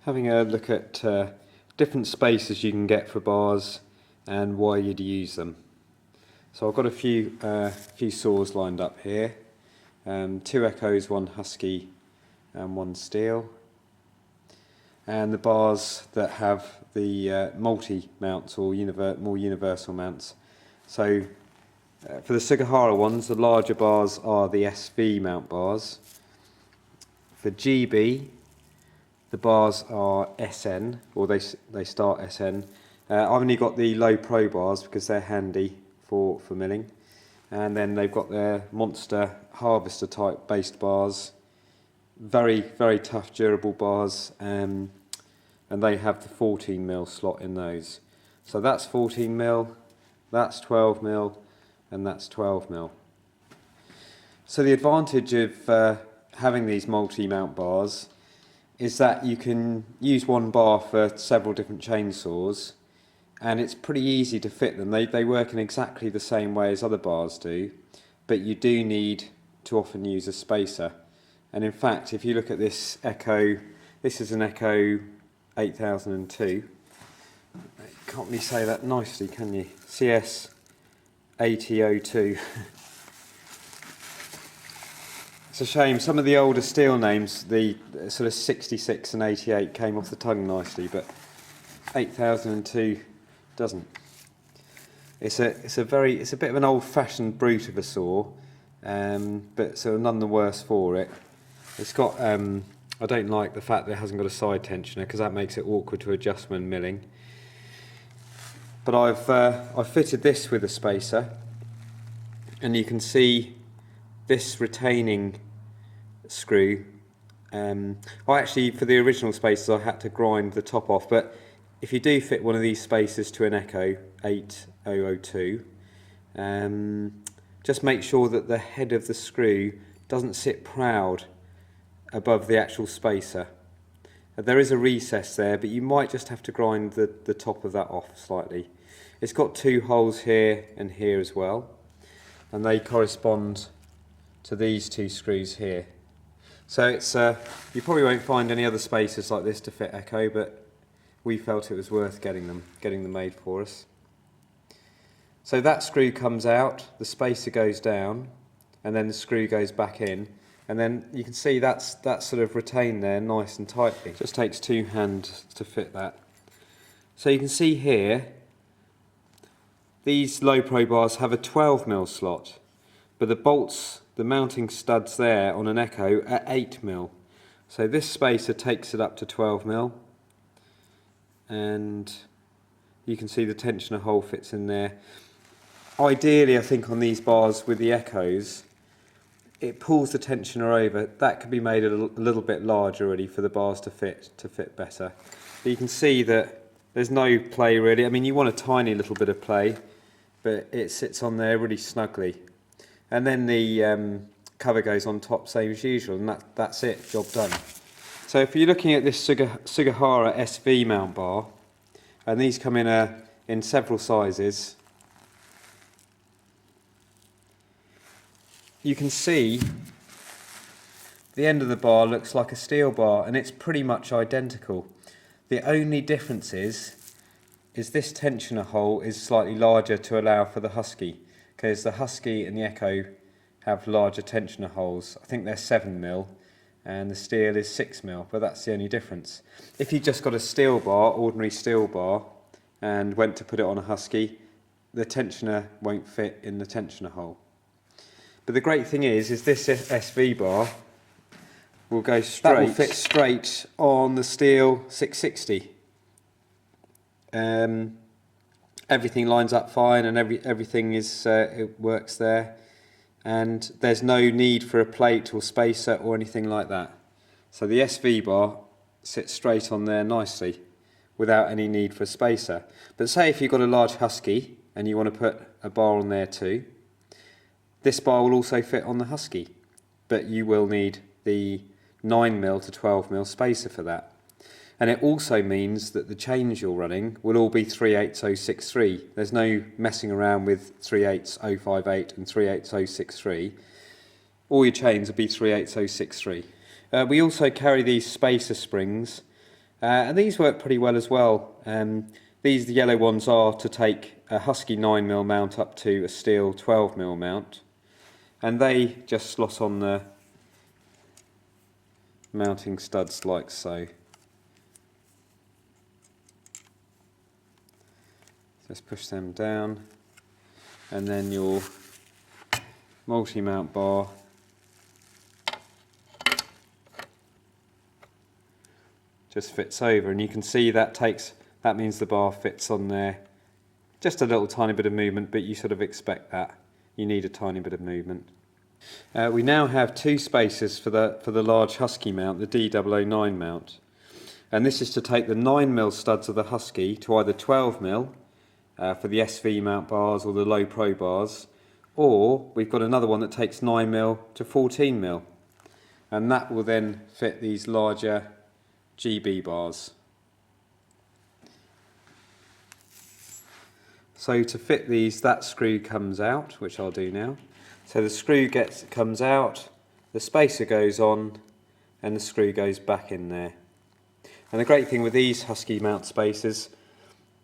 having a look at different spaces you can get for bars and why you'd use them. So I've got a few saws lined up here, 2 Echoes, 1 Husky and 1 Stihl, and the bars that have the multi-mounts or more universal mounts. So for the Sugihara ones, the larger bars are the SV mount bars. For GB, the bars are SN, or they start SN. I've only got the low pro bars because they're handy for milling. And then they've got their monster harvester type based bars. Very, very tough, durable bars. And they have the 14mm slot in those. So that's 14mm, that's 12mm, and that's 12mm. So the advantage of having these multi-mount bars is that you can use one bar for several different chainsaws, and it's pretty easy to fit them. They work in exactly the same way as other bars do, but you do need to often use a spacer. And in fact, if you look at this Echo, this is an Echo 8002. Can't really say that nicely, can you? CS 8002. It's a shame, some of the older Stihl names, the sort of 66 and 88 came off the tongue nicely, but 8002 doesn't. It's a bit of an old-fashioned brute of a saw, but sort of none the worse for it. It's got, I don't like the fact that it hasn't got a side tensioner because that makes it awkward to adjust when milling. But I've fitted this with a spacer, and you can see this retaining screw. Actually, for the original spacers I had to grind the top off, but if you do fit one of these spacers to an Echo 8002, just make sure that the head of the screw doesn't sit proud above the actual spacer. There is a recess there, but you might just have to grind the top of that off slightly. It's got 2 holes here and here as well, and they correspond to these 2 screws here. So it's you probably won't find any other spacers like this to fit Echo, but we felt it was worth getting them made for us. So that screw comes out, the spacer goes down, and then the screw goes back in, and then you can see that's sort of retained there nice and tightly. Just takes 2 hands to fit that. So you can see here, these low pro bars have a 12mm slot, but the bolts, the mounting studs there on an Echo are 8mm. So this spacer takes it up to 12mm, and you can see the tensioner hole fits in there. Ideally, I think on these bars with the Echoes, it pulls the tensioner over. That could be made a little bit larger really for the bars to fit better. But you can see that there's no play really. I mean, you want a tiny little bit of play, but it sits on there really snugly. And then the cover goes on top, same as usual, and that's it, job done. So if you're looking at this Sugihara SV mount bar, and these come in several sizes, you can see the end of the bar looks like a Stihl bar, and it's pretty much identical. The only difference is this tensioner hole is slightly larger to allow for the Husky, because the Husky and the Echo have larger tensioner holes. I think they're 7mm and the Stihl is 6mm, but that's the only difference. If you just got a Stihl bar, ordinary Stihl bar, and went to put it on a Husky, the tensioner won't fit in the tensioner hole. But the great thing is this SV bar will go straight. That will fit straight on the Stihl 660. Everything lines up fine, and everything is it works there, and there's no need for a plate or spacer or anything like that. So the SV bar sits straight on there nicely without any need for a spacer. But say if you've got a large Husky and you want to put a bar on there too, this bar will also fit on the Husky, but you will need the 9mm to 12mm spacer for that. And it also means that the chains you're running will all be 38063. There's no messing around with 38058 and 38063. All your chains will be 38063. We also carry these spacer springs, And these work pretty well as well. These, the yellow ones, are to take a Husky 9mm mount up to a Stihl 12mm mount, and they just slot on the mounting studs like so. Just push them down, and then your multi-mount bar just fits over, and you can see that means the bar fits on there. Just a little tiny bit of movement, but you sort of expect that. You need a tiny bit of movement. We now have two spaces for the large Husky mount, the D009 mount, and this is to take the 9mm studs of the Husky to either 12mm for the SV mount bars or the low pro bars, or we've got another one that takes 9mm to 14mm, and that will then fit these larger GB bars. So to fit these, that screw comes out, which I'll do now. So the screw comes out, the spacer goes on, and the screw goes back in there. And the great thing with these Husky mount spacers,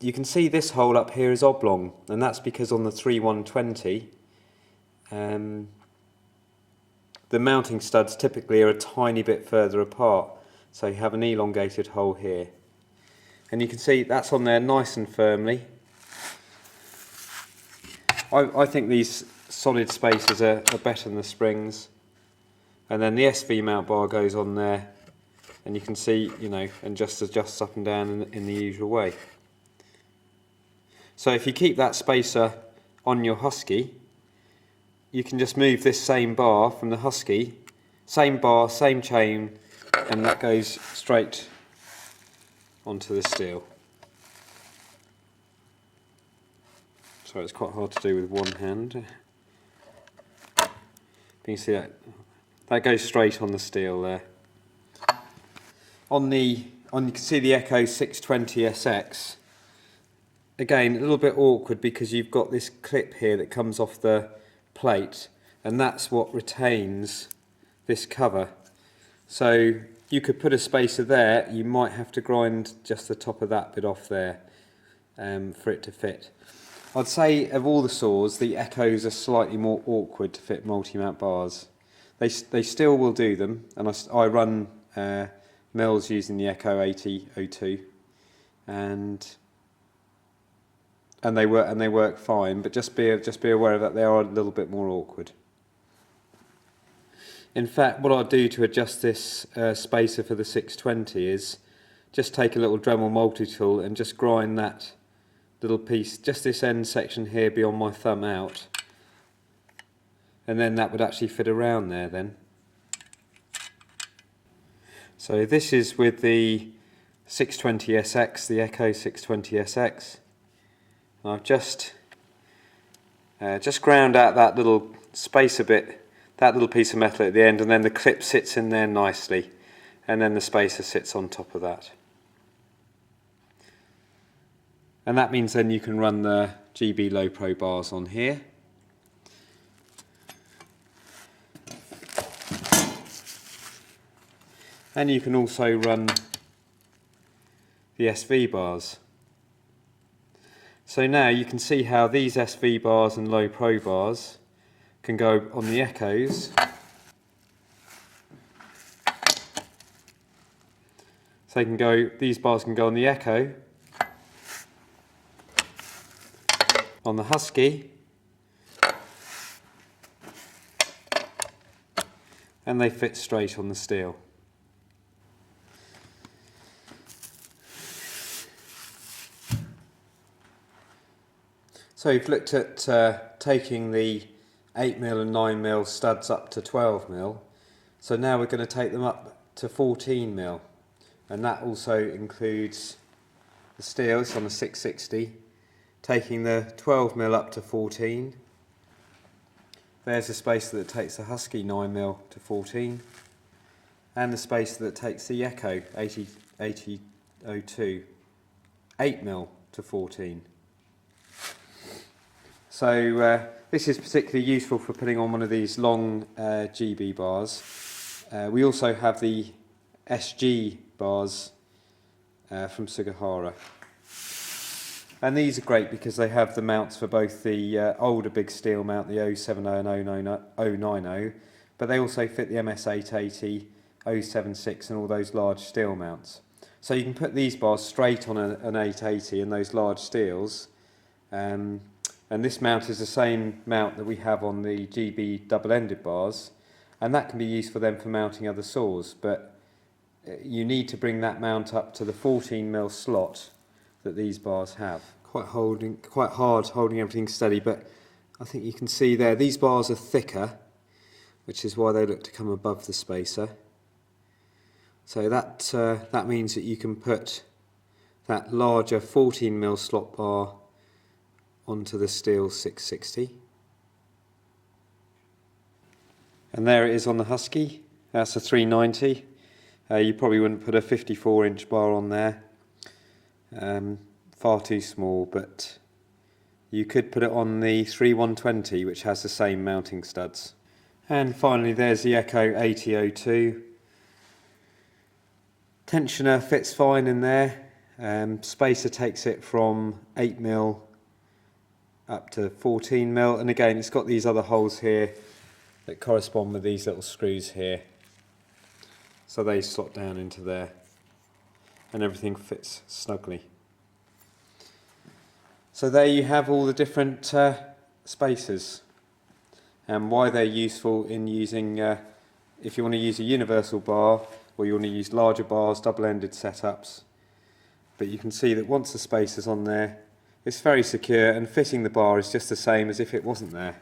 you can see this hole up here is oblong, and that's because on the 3120 the mounting studs typically are a tiny bit further apart, so you have an elongated hole here, and you can see that's on there nice and firmly. I think these solid spacers are better than the springs, and then the SV mount bar goes on there, and you can see, and just adjusts up and down in the usual way. So if you keep that spacer on your Husky, you can just move this same bar from the Husky, same bar, same chain, and that goes straight onto the Stihl. So it's quite hard to do with one hand. But you can see that goes straight on the Stihl there. You can see the Echo 620 SX. Again, a little bit awkward because you've got this clip here that comes off the plate, and that's what retains this cover. So you could put a spacer there, you might have to grind just the top of that bit off there for it to fit. I'd say of all the saws, the Echoes are slightly more awkward to fit multi-mount bars. They still will do them, and I run mills using the Echo 8002, and they work fine, but just be aware of that, they are a little bit more awkward. In fact, what I'll do to adjust this spacer for the 620 is just take a little Dremel multi-tool and just grind that little piece, just this end section here beyond my thumb out, and then that would actually fit around there then. So this is with the 620SX, the Echo 620SX. I've just ground out that little spacer bit, that little piece of metal at the end, and then the clip sits in there nicely, and then the spacer sits on top of that. And that means then you can run the GB Low Pro bars on here. And you can also run the SV bars. So now you can see how these SV bars and Low Pro bars can go on the Echoes. So these bars can go on the Echo, on the Husky, and they fit straight on the Stihl. So we've looked at taking the 8mm and 9mm studs up to 12mm, so now we're going to take them up to 14mm, and that also includes the Stihls on the 660, taking the 12mm up to 14. There's the spacer that takes the Husky 9mm to 14, and the spacer that takes the Echo 8002 8mm to 14. So this is particularly useful for putting on one of these long GB bars. We also have the SG bars from Sugihara. And these are great because they have the mounts for both the older big Stihl mount, the 070 and 090, but they also fit the MS880, 076 and all those large Stihl mounts. So you can put these bars straight on an 880 and those large Stihls, and this mount is the same mount that we have on the GB double-ended bars, and that can be used for them for mounting other saws, but you need to bring that mount up to the 14mm slot that these bars have. Quite hard holding everything steady, but I think you can see there these bars are thicker, which is why they look to come above the spacer. So that means that you can put that larger 14mm slot bar onto the Stihl 660. And there it is on the Husky. That's a 390. You probably wouldn't put a 54-inch bar on there. Far too small, but you could put it on the 3120, which has the same mounting studs. And finally there's the Echo 8002. Tensioner fits fine in there. Spacer takes it from 8mm up to 14mm, and again it's got these other holes here that correspond with these little screws here, so they slot down into there and everything fits snugly. So there you have all the different spacers and why they're useful in using, if you want to use a universal bar or you want to use larger bars, double-ended setups. But you can see that once the spacer's on there, it's very secure, and fitting the bar is just the same as if it wasn't there.